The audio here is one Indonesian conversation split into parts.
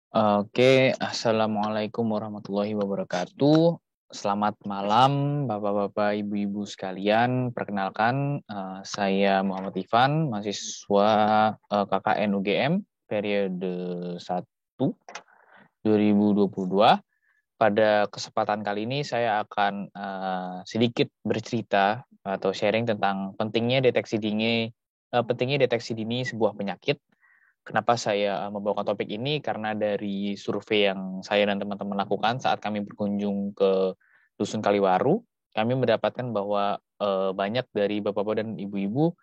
Oke, Assalamualaikum warahmatullahi wabarakatuh. Selamat malam, Bapak-Bapak, Ibu-Ibu sekalian. Perkenalkan, saya Muhammad Ifan, mahasiswa KKN UGM, periode 1, 2022. Pada kesempatan kali ini saya akan sedikit bercerita atau sharing tentang pentingnya deteksi dini sebuah penyakit. Kenapa saya membawakan topik ini? Karena dari survei yang saya dan teman-teman lakukan saat kami berkunjung ke Dusun Kaliwaru, kami mendapatkan bahwa banyak dari bapak-bapak dan ibu-ibu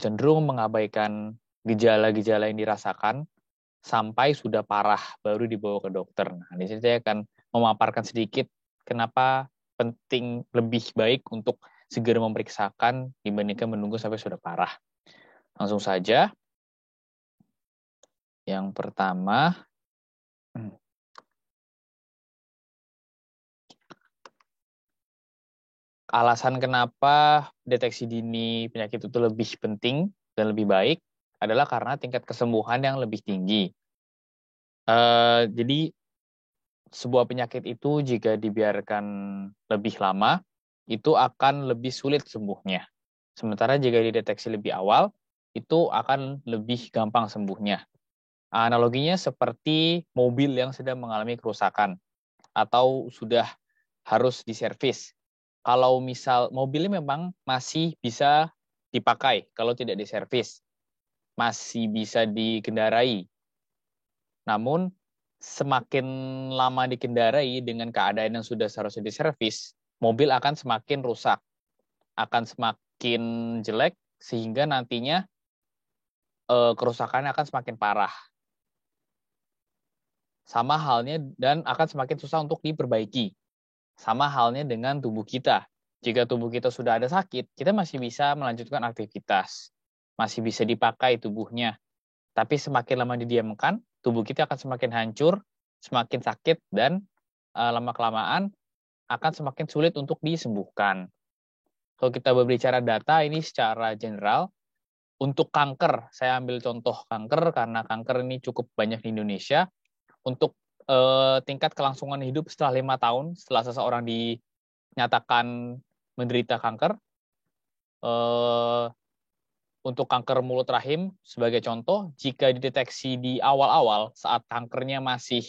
cenderung mengabaikan gejala-gejala yang dirasakan sampai sudah parah baru dibawa ke dokter. Nah, di sini saya akan memaparkan sedikit kenapa penting lebih baik untuk segera memeriksakan dibandingkan menunggu sampai sudah parah. Langsung saja. Yang pertama, alasan kenapa deteksi dini penyakit itu lebih penting dan lebih baik adalah karena tingkat kesembuhan yang lebih tinggi. Jadi sebuah penyakit itu jika dibiarkan lebih lama, itu akan lebih sulit sembuhnya. Sementara jika dideteksi lebih awal, itu akan lebih gampang sembuhnya. Analoginya seperti mobil yang sedang mengalami kerusakan atau sudah harus diservis. Kalau misal mobilnya memang masih bisa dipakai kalau tidak diservis, masih bisa dikendarai. Namun semakin lama dikendarai dengan keadaan yang sudah seharusnya diservis, mobil akan semakin rusak, akan semakin jelek sehingga nantinya kerusakannya akan semakin parah. Sama halnya dan akan semakin susah untuk diperbaiki. Sama halnya dengan tubuh kita. Jika tubuh kita sudah ada sakit, kita masih bisa melanjutkan aktivitas. Masih bisa dipakai tubuhnya. Tapi semakin lama didiamkan, tubuh kita akan semakin hancur, semakin sakit, dan lama-kelamaan akan semakin sulit untuk disembuhkan. Kalau kita berbicara data ini secara general, untuk kanker, saya ambil contoh kanker karena kanker ini cukup banyak di Indonesia. Untuk tingkat kelangsungan hidup setelah 5 tahun, setelah seseorang dinyatakan menderita kanker, untuk kanker mulut rahim, sebagai contoh, jika dideteksi di awal-awal saat kankernya masih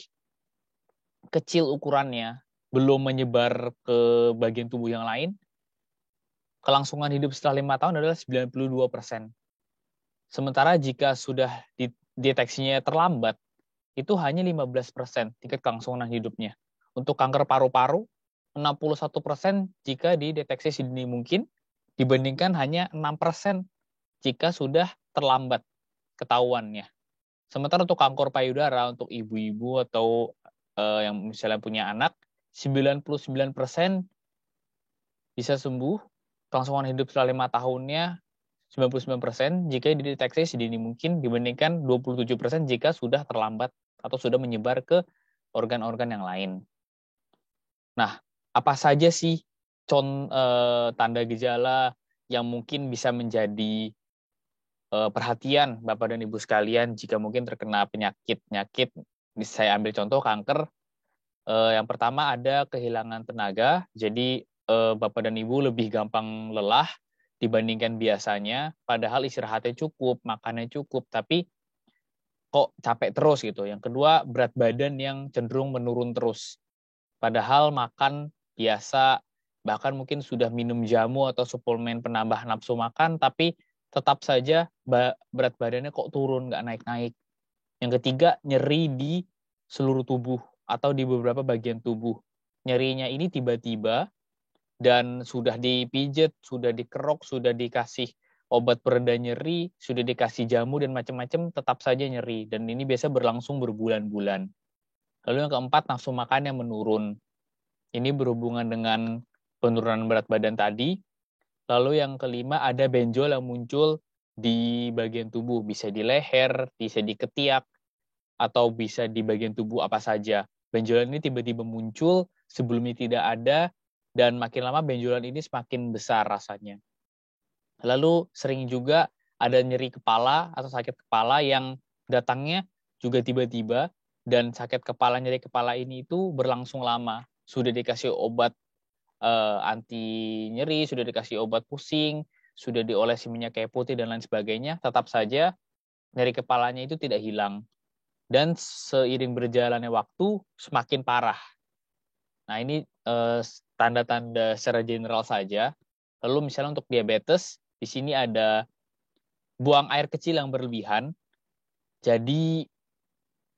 kecil ukurannya, belum menyebar ke bagian tubuh yang lain, kelangsungan hidup setelah 5 tahun adalah 92%. Sementara jika sudah dideteksinya terlambat, itu hanya 15% tingkat kelangsungan hidupnya. Untuk kanker paru-paru, 61% jika dideteksi sedini mungkin, dibandingkan hanya 6% jika sudah terlambat ketahuannya. Sementara untuk kanker payudara, untuk ibu-ibu atau yang misalnya punya anak, 99% bisa sembuh, kelangsungan hidup setelah 5 tahunnya 99% jika dideteksi sedini mungkin, dibandingkan 27% jika sudah terlambat atau sudah menyebar ke organ-organ yang lain. Nah, apa saja sih tanda gejala yang mungkin bisa menjadi perhatian Bapak dan Ibu sekalian jika mungkin terkena penyakit-penyakit? Saya ambil contoh kanker. Yang pertama ada kehilangan tenaga, jadi Bapak dan Ibu lebih gampang lelah dibandingkan biasanya, padahal istirahatnya cukup, makannya cukup, tapi kok capek terus gitu. Yang kedua, berat badan yang cenderung menurun terus. Padahal makan biasa, bahkan mungkin sudah minum jamu atau suplemen penambah nafsu makan, tapi tetap saja berat badannya kok turun, nggak naik-naik. Yang ketiga, nyeri di seluruh tubuh atau di beberapa bagian tubuh. Nyerinya ini tiba-tiba dan sudah dipijet, sudah dikerok, sudah dikasih obat pereda nyeri, sudah dikasih jamu dan macam-macam, tetap saja nyeri. Dan ini biasa berlangsung berbulan-bulan. Lalu yang keempat, nafsu makan yang menurun. Ini berhubungan dengan penurunan berat badan tadi. Lalu yang kelima, ada benjol yang muncul di bagian tubuh. Bisa di leher, bisa di ketiak, atau bisa di bagian tubuh apa saja. Benjolan ini tiba-tiba muncul, sebelumnya tidak ada, dan makin lama benjolan ini semakin besar rasanya. Lalu sering juga ada nyeri kepala atau sakit kepala yang datangnya juga tiba-tiba, dan sakit kepala, nyeri kepala ini itu berlangsung lama. Sudah dikasih obat anti nyeri, sudah dikasih obat pusing, sudah diolesi minyak kayu putih dan lain sebagainya, tetap saja nyeri kepalanya itu tidak hilang. Dan seiring berjalannya waktu semakin parah. Nah, ini tanda-tanda secara general saja. Lalu misalnya untuk diabetes, di sini ada buang air kecil yang berlebihan. Jadi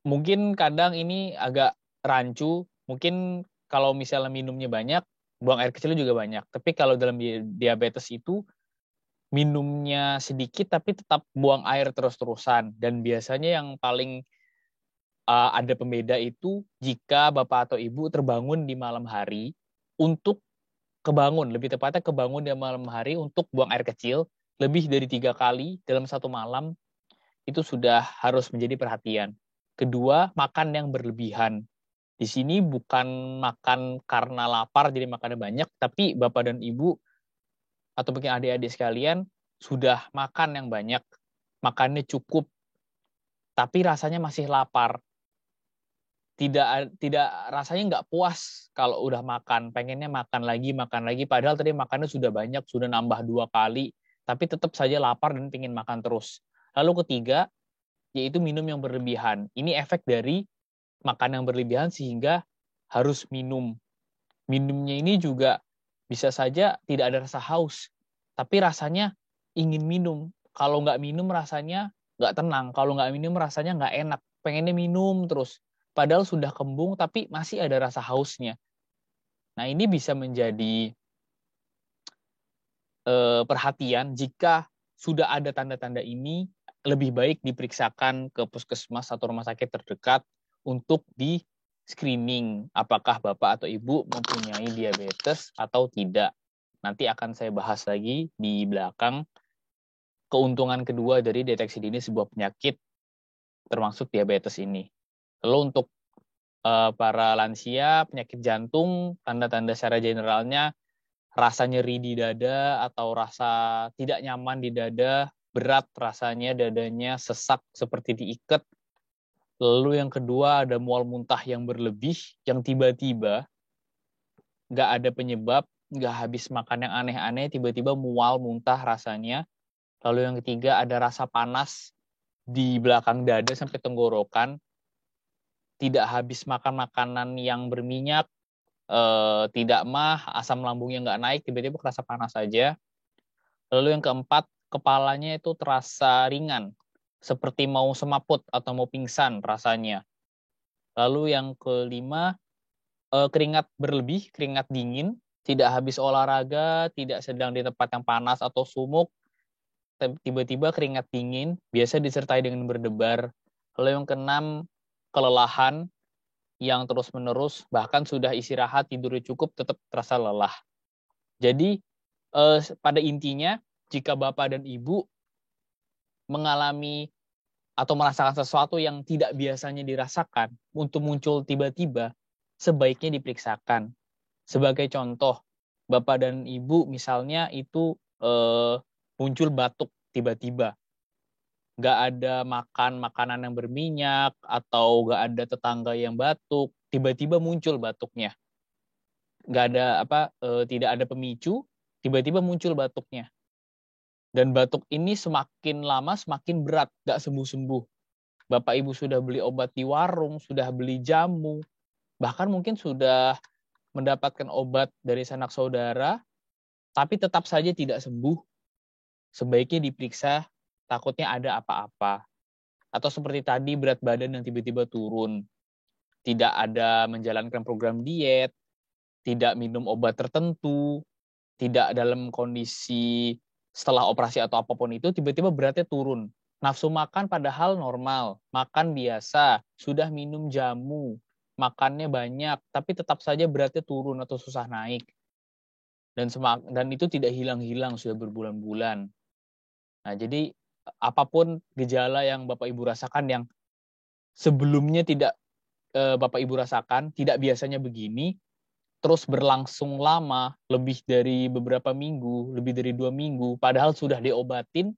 mungkin kadang ini agak rancu, mungkin kalau misalnya minumnya banyak, buang air kecilnya juga banyak. Tapi kalau dalam diabetes itu, minumnya sedikit tapi tetap buang air terus-terusan. Dan biasanya yang paling ada pembeda itu jika bapak atau ibu terbangun di malam hari untuk lebih tepatnya kebangun di malam hari untuk buang air kecil lebih dari 3 kali dalam satu malam, itu sudah harus menjadi perhatian. Kedua, makan yang berlebihan. Di sini bukan makan karena lapar jadi makannya banyak, tapi bapak dan ibu atau mungkin adik-adik sekalian sudah makan yang banyak, makannya cukup, tapi rasanya masih lapar. Tidak rasanya nggak puas kalau udah makan, pengennya makan lagi, padahal tadi makannya sudah banyak, sudah nambah 2 kali, tapi tetap saja lapar dan pengen makan terus. Lalu ketiga, yaitu minum yang berlebihan. Ini efek dari makan yang berlebihan sehingga harus minum. Minumnya ini juga bisa saja tidak ada rasa haus, tapi rasanya ingin minum. Kalau nggak minum rasanya nggak tenang, kalau nggak minum rasanya nggak enak, pengennya minum terus. Padahal sudah kembung tapi masih ada rasa hausnya. Nah, ini bisa menjadi perhatian jika sudah ada tanda-tanda ini, lebih baik diperiksakan ke puskesmas atau rumah sakit terdekat untuk di screening apakah bapak atau ibu mempunyai diabetes atau tidak. Nanti akan saya bahas lagi di belakang keuntungan kedua dari deteksi dini sebuah penyakit termasuk diabetes ini. Lalu untuk para lansia, penyakit jantung, tanda-tanda secara generalnya rasa nyeri di dada atau rasa tidak nyaman di dada, berat rasanya dadanya, sesak seperti diikat. Lalu yang kedua ada mual muntah yang berlebih, yang tiba-tiba nggak ada penyebab, nggak habis makan yang aneh-aneh, tiba-tiba mual muntah rasanya. Lalu yang ketiga ada rasa panas di belakang dada sampai tenggorokan, tidak habis makan makanan yang berminyak, tidak mah, asam lambungnya nggak naik, tiba-tiba kerasa panas saja. Lalu yang keempat, kepalanya itu terasa ringan, seperti mau semaput atau mau pingsan rasanya. Lalu yang kelima, keringat berlebih, keringat dingin, tidak habis olahraga, tidak sedang di tempat yang panas atau sumuk, tiba-tiba keringat dingin, biasa disertai dengan berdebar. Lalu yang keenam, kelelahan yang terus-menerus, bahkan sudah istirahat, tidurnya cukup, tetap terasa lelah. Jadi, pada intinya, jika bapak dan ibu mengalami atau merasakan sesuatu yang tidak biasanya dirasakan untuk muncul tiba-tiba, sebaiknya diperiksakan. Sebagai contoh, bapak dan ibu misalnya itu muncul batuk tiba-tiba, nggak ada makan makanan yang berminyak atau nggak ada tetangga yang batuk, tiba-tiba muncul batuknya, nggak ada tidak ada pemicu, tiba-tiba muncul batuknya. Dan batuk ini semakin lama semakin berat, nggak sembuh-sembuh. Bapak Ibu sudah beli obat di warung, sudah beli jamu, bahkan mungkin sudah mendapatkan obat dari sanak saudara, tapi tetap saja tidak sembuh. Sebaiknya diperiksa, takutnya ada apa-apa. Atau seperti tadi, berat badan yang tiba-tiba turun, tidak ada menjalankan program diet, tidak minum obat tertentu, tidak dalam kondisi setelah operasi atau apapun itu, tiba-tiba beratnya turun. Nafsu makan padahal normal, makan biasa, sudah minum jamu, makannya banyak, tapi tetap saja beratnya turun atau susah naik. Dan itu tidak hilang-hilang sudah berbulan-bulan. Nah, jadi apapun gejala yang Bapak Ibu rasakan yang sebelumnya tidak Bapak Ibu rasakan, tidak biasanya begini, terus berlangsung lama, lebih dari beberapa minggu, lebih dari 2 minggu, padahal sudah diobatin,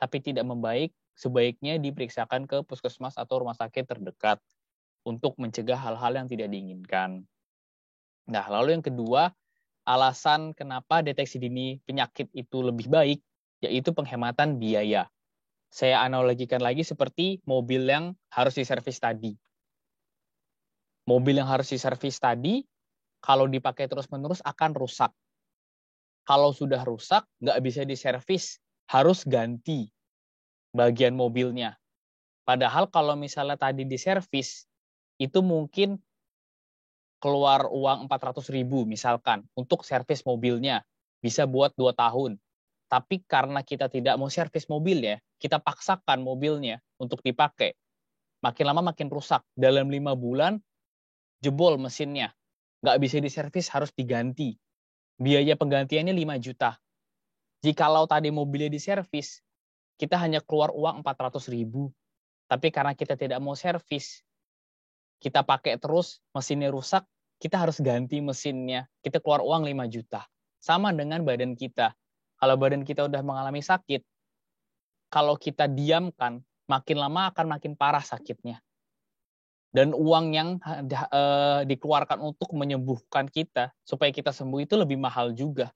tapi tidak membaik, sebaiknya diperiksakan ke puskesmas atau rumah sakit terdekat. untuk mencegah hal-hal yang tidak diinginkan. Nah, lalu yang kedua, alasan kenapa deteksi dini penyakit itu lebih baik, yaitu penghematan biaya. Saya analogikan lagi seperti mobil yang harus diservis tadi. Mobil yang harus diservis tadi, kalau dipakai terus-menerus akan rusak. Kalau sudah rusak, nggak bisa diservis, harus ganti bagian mobilnya. Padahal kalau misalnya tadi diservis, itu mungkin keluar uang 400.000 misalkan untuk servis mobilnya. Bisa buat 2 tahun. Tapi karena kita tidak mau servis mobilnya, kita paksakan mobilnya untuk dipakai. Makin lama makin rusak. Dalam 5 bulan, jebol mesinnya. Nggak bisa diservis, harus diganti. Biaya penggantiannya 5 juta. Jikalau tadi mobilnya diservis, kita hanya keluar uang 400.000. Tapi karena kita tidak mau servis, kita pakai terus, mesinnya rusak, kita harus ganti mesinnya. Kita keluar uang 5 juta. Sama dengan badan kita. Kalau badan kita udah mengalami sakit, kalau kita diamkan, makin lama akan makin parah sakitnya. Dan uang yang dikeluarkan untuk menyembuhkan kita, supaya kita sembuh itu lebih mahal juga.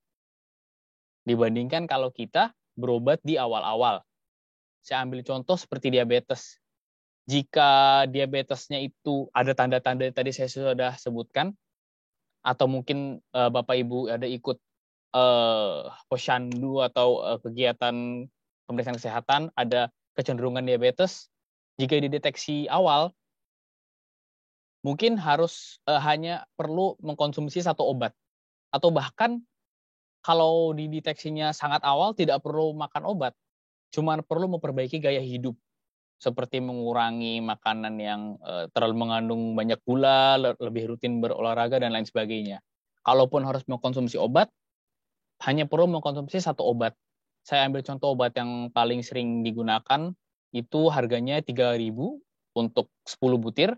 Dibandingkan kalau kita berobat di awal-awal. Saya ambil contoh seperti diabetes. Jika diabetesnya itu ada tanda-tanda yang tadi saya sudah sebutkan, atau mungkin Bapak Ibu ada ikut posyandu atau kegiatan pemeriksaan kesehatan, ada kecenderungan diabetes, jika dideteksi awal, mungkin harus hanya perlu mengkonsumsi 1 obat. Atau bahkan kalau dideteksinya sangat awal, tidak perlu makan obat, cuma perlu memperbaiki gaya hidup. Seperti mengurangi makanan yang terlalu mengandung banyak gula, lebih rutin berolahraga, dan lain sebagainya. Kalaupun harus mengkonsumsi obat, hanya perlu mengkonsumsi 1 obat. Saya ambil contoh obat yang paling sering digunakan, itu harganya 3.000 untuk 10 butir,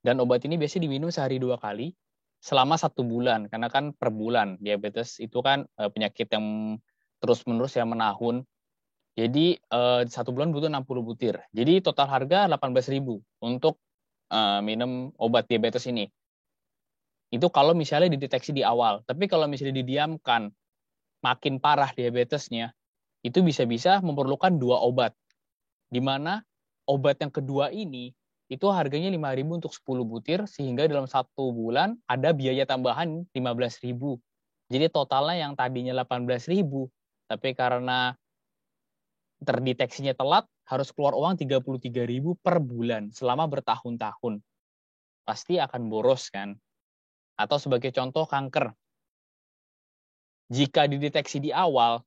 dan obat ini biasanya diminum sehari 2 kali, selama 1 bulan, karena kan per bulan. Diabetes itu kan penyakit yang terus-menerus yang menahun. Jadi 1 bulan butuh 60 butir. Jadi total harga 18.000 untuk minum obat diabetes ini. Itu kalau misalnya dideteksi di awal. Tapi kalau misalnya didiamkan, makin parah diabetesnya, itu bisa-bisa memerlukan 2 obat. Di mana obat yang kedua ini, itu harganya 5.000 untuk 10 butir, sehingga dalam 1 bulan ada biaya tambahan 15.000. Jadi totalnya yang tadinya 18.000, tapi karena terdeteksinya telat, harus keluar uang 33.000 per bulan selama bertahun-tahun. Pasti akan boros kan? Atau sebagai contoh kanker. Jika dideteksi di awal,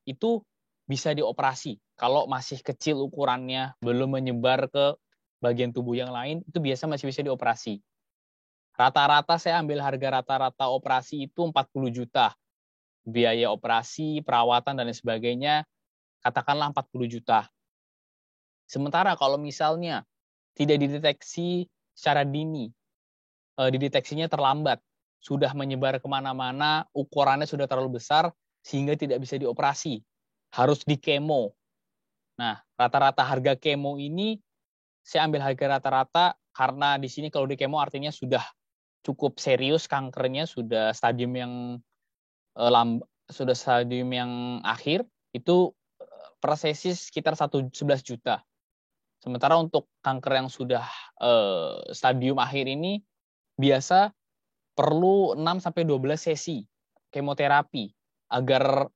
itu bisa dioperasi. Kalau masih kecil ukurannya, belum menyebar ke bagian tubuh yang lain, itu biasa masih bisa dioperasi. Rata-rata saya ambil harga rata-rata operasi itu 40 juta. Biaya operasi, perawatan, dan lain sebagainya, katakanlah 40 juta. Sementara kalau misalnya tidak dideteksi secara dini, dideteksinya terlambat, sudah menyebar kemana-mana, ukurannya sudah terlalu besar, sehingga tidak bisa dioperasi, harus di kemo. Nah, rata-rata harga kemo ini, saya ambil harga rata-rata, karena di sini kalau di kemo artinya sudah cukup serius kankernya, sudah stadium yang sudah stadium yang akhir, itu per sesi sekitar 11 juta. Sementara untuk kanker yang sudah stadium akhir ini biasa perlu 6-12 sesi kemoterapi agar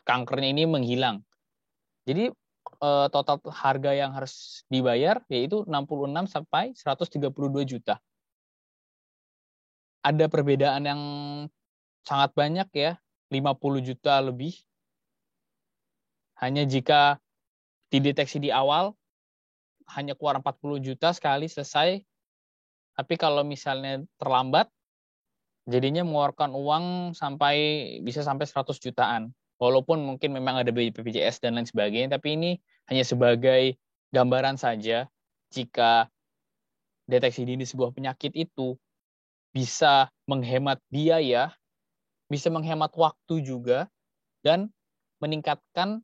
kankernya ini menghilang. Jadi total harga yang harus dibayar yaitu 66-132 juta. Ada perbedaan yang sangat banyak ya, 50 juta lebih. Hanya jika dideteksi di awal, hanya keluar 40 juta sekali selesai. Tapi kalau misalnya terlambat, jadinya mengeluarkan uang bisa sampai 100 jutaan. Walaupun mungkin memang ada BPJS dan lain sebagainya, tapi ini hanya sebagai gambaran saja jika deteksi dini sebuah penyakit itu bisa menghemat biaya, bisa menghemat waktu juga, dan meningkatkan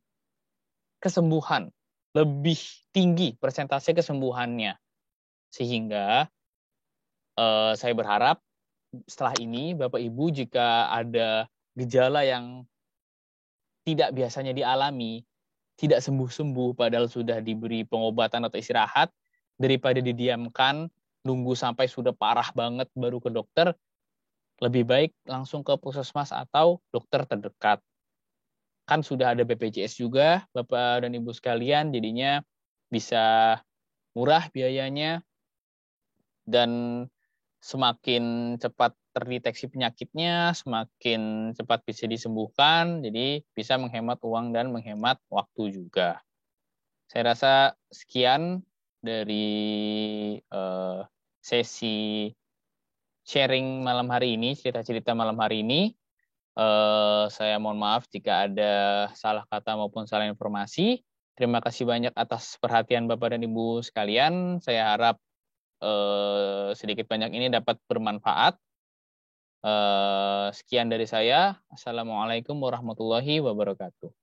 kesembuhan. Lebih tinggi persentase kesembuhannya. Sehingga saya berharap setelah ini Bapak Ibu jika ada gejala yang tidak biasanya dialami, tidak sembuh-sembuh padahal sudah diberi pengobatan atau istirahat, daripada didiamkan, nunggu sampai sudah parah banget baru ke dokter, lebih baik langsung ke puskesmas atau dokter terdekat. Kan sudah ada BPJS juga, Bapak dan Ibu sekalian, jadinya bisa murah biayanya dan semakin cepat terdeteksi penyakitnya, semakin cepat bisa disembuhkan, jadi bisa menghemat uang dan menghemat waktu juga. Saya rasa sekian dari sesi sharing malam hari ini, cerita-cerita malam hari ini. Saya mohon maaf jika ada salah kata maupun salah informasi. Terima kasih banyak atas perhatian Bapak dan Ibu sekalian. Saya harap sedikit banyak ini dapat bermanfaat. Sekian dari saya. Assalamualaikum warahmatullahi wabarakatuh.